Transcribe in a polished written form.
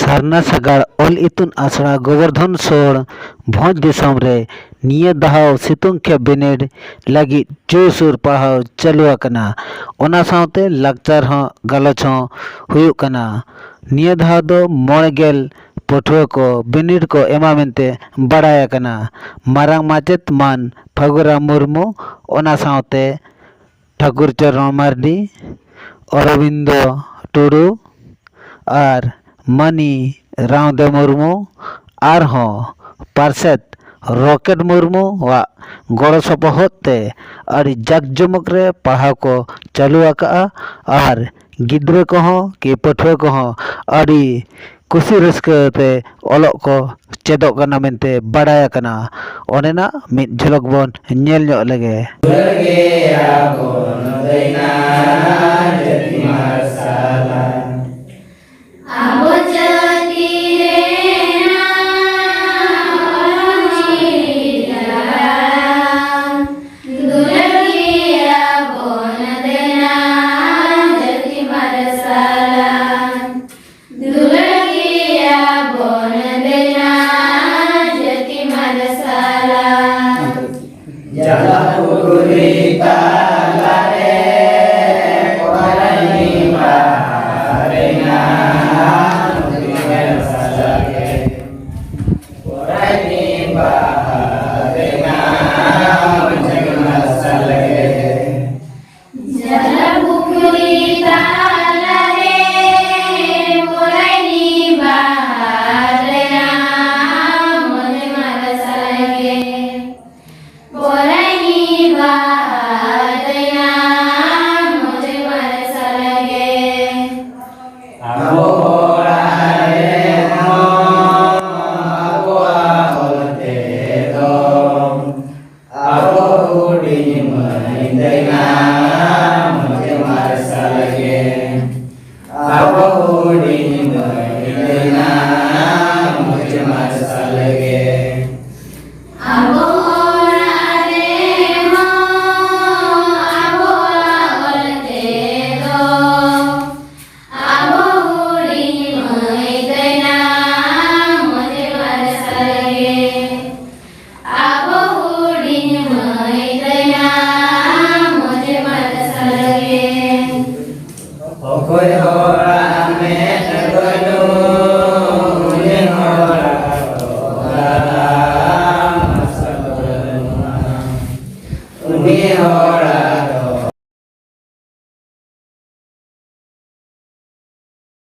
ᱥᱟᱨᱱᱟ ᱥᱟᱜᱟᱲ ᱚᱞ ᱤᱛᱩᱱ ᱟᱥᱲᱟ ᱜᱳᱵᱚᱨᱫᱷᱚᱱ ᱥᱳᱲ ᱵᱷᱚᱸᱡᱽ ᱫᱤᱥᱚᱢ ᱨᱮ ᱱᱤᱭᱟᱹ ᱫᱷᱟᱣ ᱥᱤᱛᱩᱝ ᱠᱷᱮᱯ ᱵᱤᱱᱤᱰ ᱞᱟᱹᱜᱤᱫ ᱡᱳᱨᱥᱳᱨ ᱯᱟᱲᱦᱟᱣ ᱪᱟᱹᱞᱩ ᱟᱠᱟᱱᱟ। ᱚᱱᱟ ᱥᱟᱶᱛᱮ ᱞᱟᱠᱪᱟᱨ ᱦᱚᱸ ᱜᱟᱞᱚᱪ ᱦᱚᱸ ᱦᱩᱭᱩᱜ ᱠᱟᱱᱟ। ᱱᱤᱭᱟᱹ ᱫᱷᱟᱣ ᱫᱚ 50 ᱯᱟᱹᱴᱷᱩᱣᱟᱹ ᱠᱚ ᱵᱤᱱᱤᱰ ᱠᱚ ᱮᱢᱟ ᱢᱮᱱᱛᱮ ᱵᱟᱰᱟᱭ ᱟᱠᱟᱱᱟ। ᱢᱟᱨᱟᱝ ᱢᱟᱪᱮᱫ ᱢᱟᱱ ᱯᱷᱟᱹᱜᱩᱨᱟᱢ ᱢᱩᱨᱢᱩ, ᱚᱱᱟ ᱥᱟᱶᱛᱮ ᱴᱷᱟᱹᱠᱩᱨ ᱪᱚᱨᱚᱱ ᱢᱟᱨᱰᱤ, ᱚᱨᱚᱵᱤᱱᱫᱚ ᱴᱩᱰᱩ ᱟᱨ ᱢᱟᱹᱱᱤ ᱨᱟᱢᱫᱮᱣ ᱢᱩᱨᱢᱩ ᱟᱨᱦᱚᱸ ᱯᱟᱨᱥᱮᱫ ᱨᱚᱠᱮᱴ ᱢᱩᱨᱢᱩᱣᱟᱜ ᱜᱚᱲᱚ ᱥᱚᱯᱚᱦᱚᱫ ᱛᱮ ᱟᱹᱰᱤ ᱡᱟᱠᱡᱚᱢᱚᱠ ᱨᱮ ᱯᱟᱲᱦᱟᱣ ᱠᱚ ᱪᱟᱹᱞᱩ ᱟᱠᱟᱜᱼᱟ ᱟᱨ ᱜᱤᱫᱽᱨᱟᱹ ᱠᱚᱦᱚᱸ ᱯᱟᱹᱴᱷᱩᱣᱟᱹ ᱠᱚᱦᱚᱸ ᱟᱹᱰᱤ ᱠᱩᱥᱤ ᱨᱟᱹᱥᱠᱟᱹ ᱛᱮ ᱚᱞᱚᱜ ᱠᱚ ᱪᱮᱫᱚᱜ ᱠᱟᱱᱟ ᱢᱮᱱᱛᱮ ᱵᱟᱰᱟᱭ ᱟᱠᱟᱱᱟ। ᱚᱸᱰᱮᱱᱟᱜ ᱢᱤᱫ ᱡᱷᱞᱚᱠ ᱵᱚᱱ ᱧᱮᱞ ᱧᱚᱜ ᱞᱮᱜᱮ।